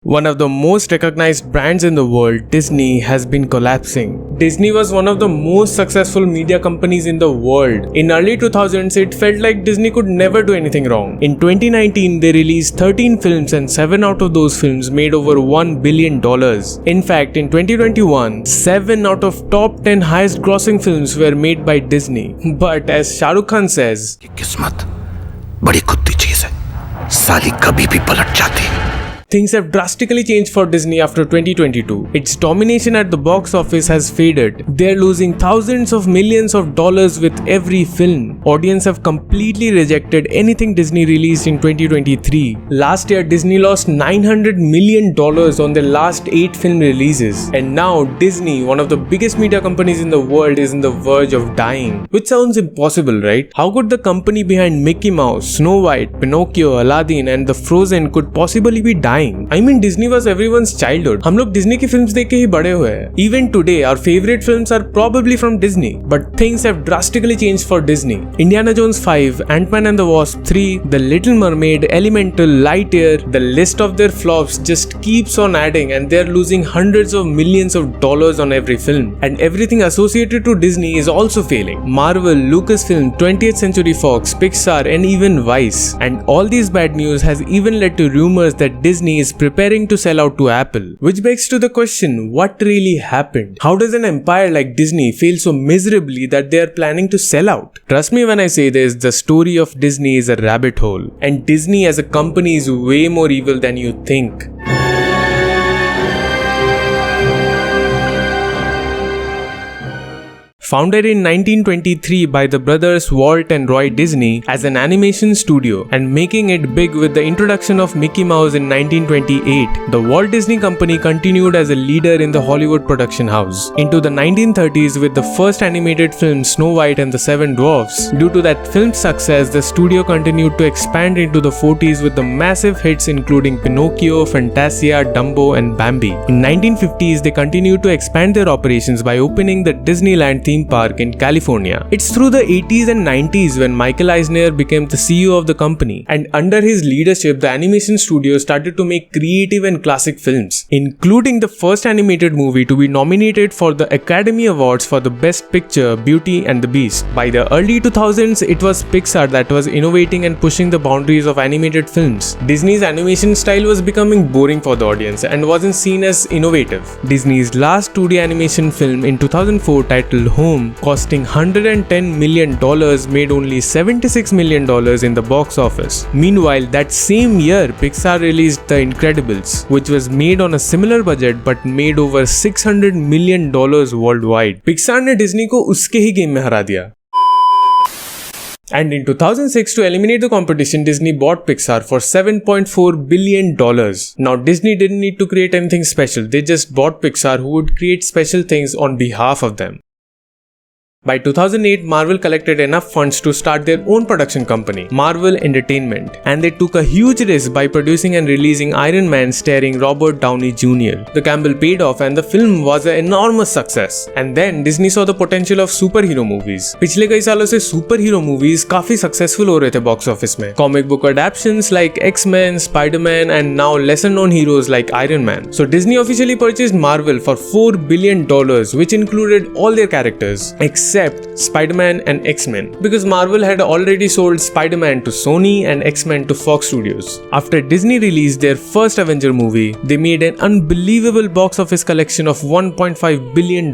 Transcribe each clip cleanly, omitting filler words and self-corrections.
One of the most recognized brands in the world, Disney, has been collapsing. Disney was one of the most successful media companies in the world. In early 2000s, it felt like Disney could never do anything wrong. In 2019, they released 13 films and 7 out of those films made over $1 billion. In fact, in 2021, 7 out of top 10 highest grossing films were made by Disney. But as Shah Rukh Khan says, किस्मत बड़ी कुत्ती चीज है, साली कभी भी पलट जाती है. things have drastically changed for Disney after 2022. Its domination at the box office has faded. They're losing thousands of millions of dollars with every film. Audiences have completely rejected anything Disney released in 2023. Last year, Disney lost $900 million on their last 8 film releases. And now, Disney, one of the biggest media companies in the world, is on the verge of dying. Which sounds impossible, right? How could the company behind Mickey Mouse, Snow White, Pinocchio, Aladdin and the Frozen could possibly be dying? I mean, Disney was everyone's childhood. हम लोग Disney की films देख के ही बड़े हुए हैं. Even today, our favorite films are probably from Disney. But things have drastically changed for Disney. Indiana Jones 5, Ant-Man and the Wasp 3, The Little Mermaid, Elemental, Lightyear, the list of their flops just keeps on adding and they're losing hundreds of millions of dollars on every film. And everything associated to Disney is also failing. Marvel, Lucasfilm, 20th Century Fox, Pixar and even Vice. And all these bad news has even led to rumors that Disney is preparing to sell out to Apple. Which begs to the question, what really happened? How does an empire like Disney fail so miserably that they are planning to sell out? Trust me when I say this, the story of Disney is a rabbit hole. And Disney as a company is way more evil than you think. Founded in 1923 by the brothers Walt and Roy Disney as an animation studio and making it big with the introduction of Mickey Mouse in 1928, the Walt Disney Company continued as a leader in the Hollywood production house. Into the 1930s with the first animated film Snow White and the Seven Dwarfs. Due to that film's success, the studio continued to expand into the 40s with the massive hits including Pinocchio, Fantasia, Dumbo and Bambi. In 1950s, they continued to expand their operations by opening the Disneyland theme park in California. It's through the 80s and 90s when Michael Eisner became the CEO of the company, and under his leadership the animation studio started to make creative and classic films, including the first animated movie to be nominated for the Academy Awards for the Best Picture, Beauty and the Beast. By the early 2000s, it was Pixar that was innovating and pushing the boundaries of animated films. Disney's animation style was becoming boring for the audience and wasn't seen as innovative. Disney's last 2D animation film in 2004 titled Home, costing $110 million, made only $76 million in the box office. Meanwhile, that same year, Pixar released The Incredibles, which was made on a similar budget but made over $600 million worldwide. Pixar ने Disney को उसके ही game में हरा दिया. And in 2006, to eliminate the competition, Disney bought Pixar for $7.4 billion. Now, Disney didn't need to create anything special. They just bought Pixar, who would create special things on behalf of them. By 2008, Marvel collected enough funds to start their own production company, Marvel Entertainment, and they took a huge risk by producing and releasing Iron Man starring Robert Downey Jr. The gamble paid off and the film was an enormous success. And then Disney saw the potential of superhero movies. पिछले कई सालों से superhero movies काफी successful हो रहे थे box office में. Comic book adaptations like X-Men, Spider-Man and now lesser known heroes like Iron Man. So Disney officially purchased Marvel for $4 billion, which included all their characters except Spider-Man and X-Men, because Marvel had already sold Spider-Man to Sony and X-Men to Fox Studios. After Disney released their first Avenger movie, they made an unbelievable box office collection of $1.5 billion,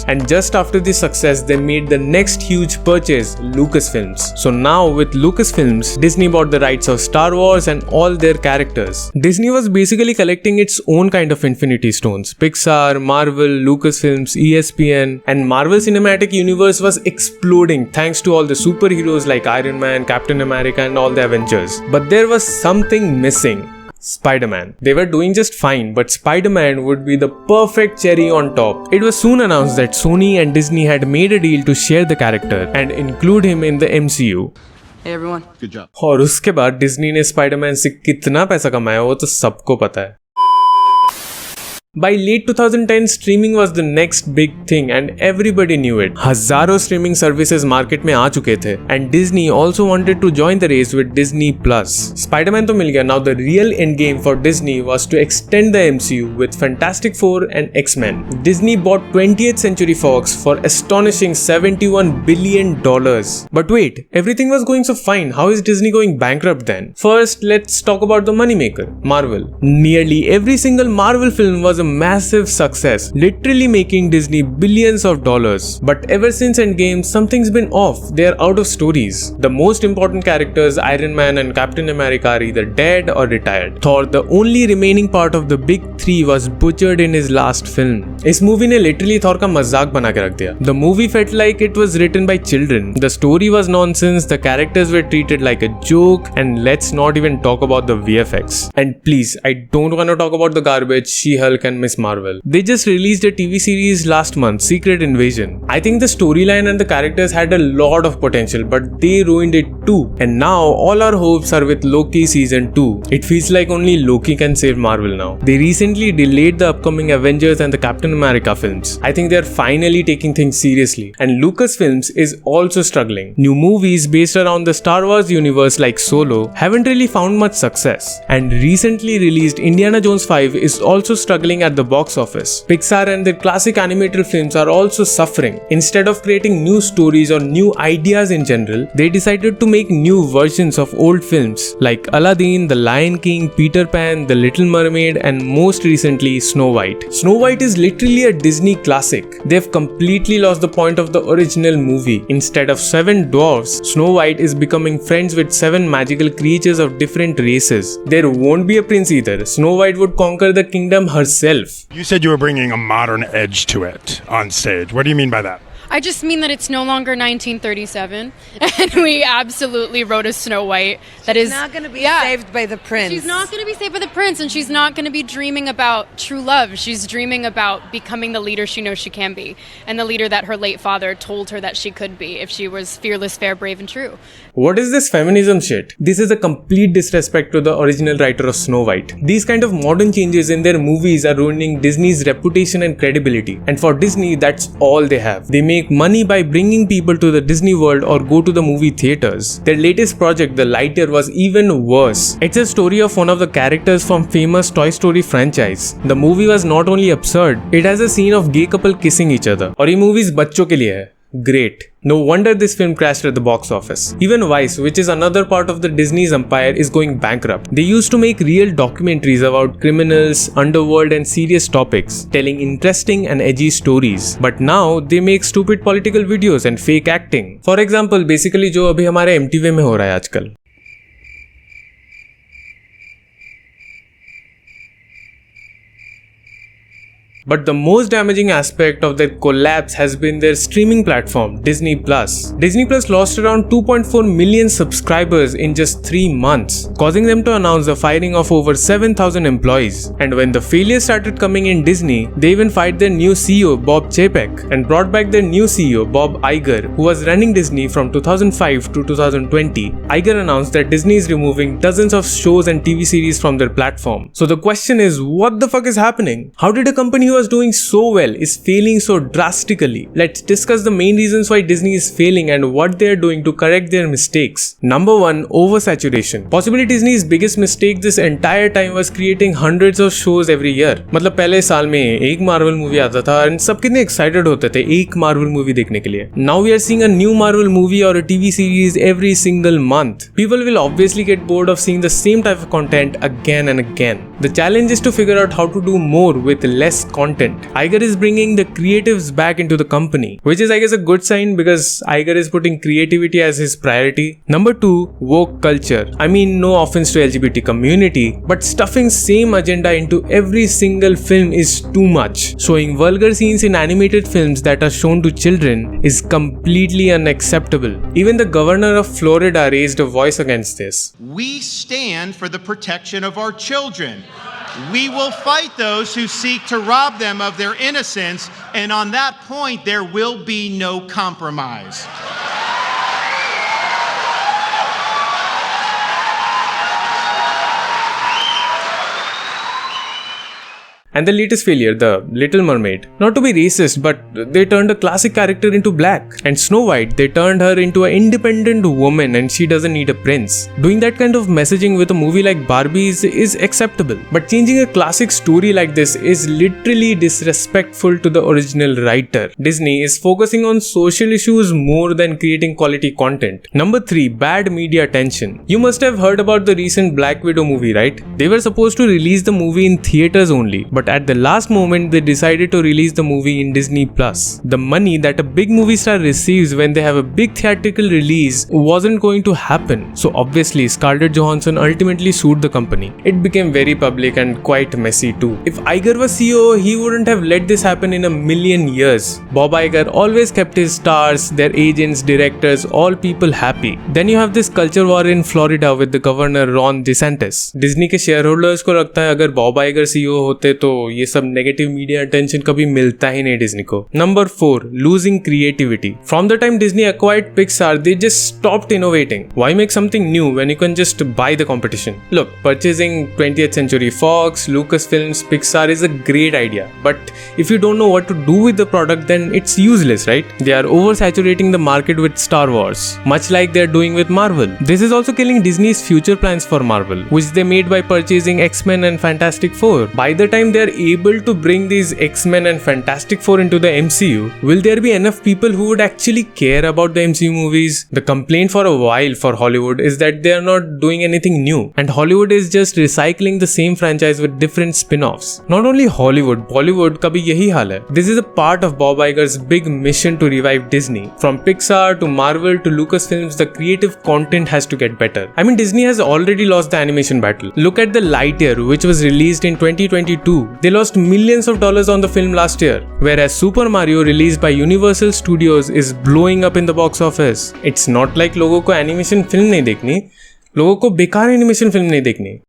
and just after this success, they made the next huge purchase, Lucasfilms. So now with Lucasfilms, Disney bought the rights of Star Wars and all their characters. Disney was basically collecting its own kind of Infinity Stones. Pixar, Marvel, Lucasfilms, ESPN, and Marvel Cinematic Universe was exploding thanks to all the superheroes like Iron Man, Captain America and all the Avengers. But there was something missing. Spider-Man. They were doing just fine, but Spider-Man would be the perfect cherry on top. It was soon announced that Sony and Disney had made a deal to share the character and include him in the MCU. Hey everyone. Good job. और उसके बाद Disney ने Spider-Man से कितना पैसा कमाया वो तो सबको पता है. By late 2010, streaming was the next big thing and everybody knew it. हजारों streaming services market में आ चुके थे and Disney also wanted to join the race with Disney Plus. Spider-Man तो मिल गया. Now the real end game for Disney was to extend the MCU with Fantastic Four and X-Men. Disney bought 20th Century Fox for astonishing $71 billion. But wait, everything was going so fine. How is Disney going bankrupt then? First, let's talk about the moneymaker, Marvel. Nearly every single Marvel film was a massive success, literally making Disney billions of dollars. But ever since Endgame, something's been off. They are out of stories. The most important characters, Iron Man and Captain America, are either dead or retired. Thor, the only remaining part of the big three, was butchered in his last film. इस movie ने literally Thor का मजाक बना के रख दिया. The movie felt like it was written by children. The story was nonsense, the characters were treated like a joke, and let's not even talk about the VFX. And please, I don't want to talk about the garbage She-Hulk and Miss Marvel. They just released a TV series last month, Secret Invasion. I think the storyline and the characters had a lot of potential, but they ruined it too. And now all our hopes are with Loki season 2. It feels like only Loki can save Marvel now. They recently delayed the upcoming Avengers and the Captain America films. I think they are finally taking things seriously. And Lucasfilms is also struggling. New movies based around the Star Wars universe like Solo haven't really found much success. And recently released Indiana Jones 5 is also struggling at the box office. Pixar and their classic animated films are also suffering. Instead of creating new stories or new ideas in general, they decided to make new versions of old films like Aladdin, The Lion King, Peter Pan, The Little Mermaid, and most recently Snow White. Snow White is literally a Disney classic. They've completely lost the point of the original movie. Instead of 7 dwarfs, Snow White is becoming friends with 7 magical creatures of different races. There won't be a prince either. Snow White would conquer the kingdom herself. You said you were bringing a modern edge to it on stage. What do you mean by that? I just mean that it's no longer 1937, and we absolutely wrote a Snow White that is not going to be saved by the prince. She's not going to be saved by the prince, and she's not going to be dreaming about true love. She's dreaming about becoming the leader she knows she can be, and the leader that her late father told her that she could be if she was fearless, fair, brave, and true. What is this feminism shit? This is a complete disrespect to the original writer of Snow White. These kind of modern changes in their movies are ruining Disney's reputation and credibility. And for Disney, that's all they have. They make money by bringing people to the Disney World or go to the movie theaters. Their latest project, The Lightyear, was even worse. It's a story of one of the characters from famous Toy Story franchise. The movie was not only absurd, it has a scene of gay couple kissing each other. और ये movies बच्चों के लिए है. Great. No wonder this film crashed at the box office. Even Vice, which is another part of the Disney's empire, is going bankrupt. They used to make real documentaries about criminals, underworld, and serious topics, telling interesting and edgy stories. But now they make stupid political videos and fake acting. For example, basically जो अभी हमारे MTV में हो रहा है आजकल. But the most damaging aspect of their collapse has been their streaming platform, Disney Plus. Disney Plus lost around 2.4 million subscribers in just 3 months, causing them to announce the firing of over 7,000 employees. And when the failure started coming in Disney, they even fired their new CEO, Bob Chapek, and brought back their new CEO, Bob Iger, who was running Disney from 2005 to 2020. Iger announced that Disney is removing dozens of shows and TV series from their platform. So the question is, what the fuck is happening? How did a company who was doing so well is failing so drastically? Let's discuss the main reasons why Disney is failing and what they are doing to correct their mistakes. Number 1, oversaturation. Possibly Disney's biggest mistake this entire time was creating hundreds of shows every year. मतलब पहले साल में एक Marvel movie आता था and सब कितने excited होते थे एक Marvel movie देखने के लिए. Now we are seeing a new Marvel movie or a TV series every single month. People will obviously get bored of seeing the same type of content again and again. The challenge is to figure out how to do more with less content. Iger is bringing the creatives back into the company, which is I guess a good sign because Iger is putting creativity as his priority. Number 2, woke culture. I mean, no offense to LGBT community, but stuffing same agenda into every single film is too much. Showing vulgar scenes in animated films that are shown to children is completely unacceptable. Even the governor of Florida raised a voice against this. We stand for the protection of our children. We will fight those who seek to rob them of their innocence, and on that point, there will be no compromise. And the latest failure, The Little Mermaid. Not to be racist, but they turned a classic character into black. And Snow White, they turned her into an independent woman and she doesn't need a prince. Doing that kind of messaging with a movie like Barbie is acceptable. But changing a classic story like this is literally disrespectful to the original writer. Disney is focusing on social issues more than creating quality content. Number 3. Bad media attention. You must have heard about the recent Black Widow movie, right? They were supposed to release the movie in theaters only, but at the last moment they decided to release the movie in Disney Plus. The money that a big movie star receives when they have a big theatrical release wasn't going to happen. So obviously Scarlett Johansson ultimately sued the company. It became very public and quite messy too. If Iger was CEO, he wouldn't have let this happen in a million years. Bob Iger always kept his stars, their agents, directors, all people happy. Then you have this culture war in Florida with the governor Ron DeSantis. Disney के shareholders को लगता है अगर Bob Iger CEO होते तो ये सब negative media attention कभी मिलता ही नहीं Disney को. Number 4. Losing creativity. From the time Disney acquired Pixar, they just stopped innovating. Why make something new when you can just buy the competition? Look, purchasing 20th Century Fox, Lucasfilms, Pixar is a great idea, but if you don't know what to do with the product, then it's useless, right? They are oversaturating the market with Star Wars, much like they're doing with Marvel. This is also killing Disney's future plans for Marvel, which they made by purchasing X-Men and Fantastic Four. By the time they're able to bring these X-Men and Fantastic Four into the MCU, will there be enough people who would actually care about the MCU movies? The complaint for a while for Hollywood is that they are not doing anything new, and Hollywood is just recycling the same franchise with different spin-offs. Not only Hollywood, Bollywood का भी यही हाल है. This is a part of Bob Iger's big mission to revive Disney. From Pixar to Marvel to Lucasfilms, the creative content has to get better. I mean, Disney has already lost the animation battle. Look at the Lightyear, which was released in 2022. They lost millions of dollars on the film last year, whereas Super Mario, released by Universal Studios, is blowing up in the box office. It's not like लोगों को animation film नहीं देखनी, लोगों को बेकार animation film नहीं देखनी.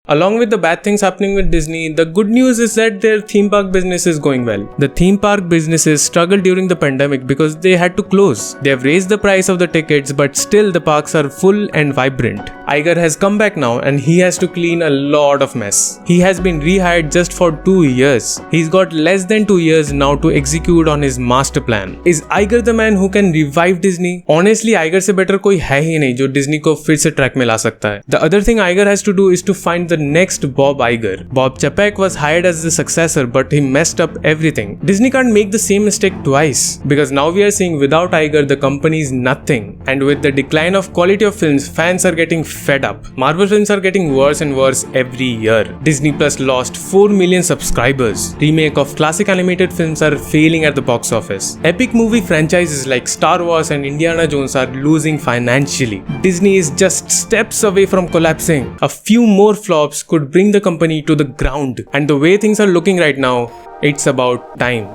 Along with the bad things happening with Disney, the good news is that their theme park business is going well. The theme park businesses struggled during the pandemic because they had to close. They have raised the price of the tickets, but still the parks are full and vibrant. Iger has come back now and he has to clean a lot of mess. He has been rehired just for 2 years. He's got less than 2 years now to execute on his master plan. Is Iger the man who can revive Disney? Honestly, Iger से better कोई है ही नहीं जो Disney को फिर से track में ला सकता है. The other thing Iger has to do is to find the next Bob Iger. Bob Chapek was hired as the successor, but he messed up everything. Disney can't make the same mistake twice, because now we are seeing without Iger the company is nothing. And with the decline of quality of films, fans are getting fed up. Marvel films are getting worse and worse every year. Disney Plus lost 4 million subscribers. Remake of classic animated films are failing at the box office. Epic movie franchises like Star Wars and Indiana Jones are losing financially. Disney is just steps away from collapsing. A few more flops could bring the company to the ground, and the way things are looking right now, it's about time.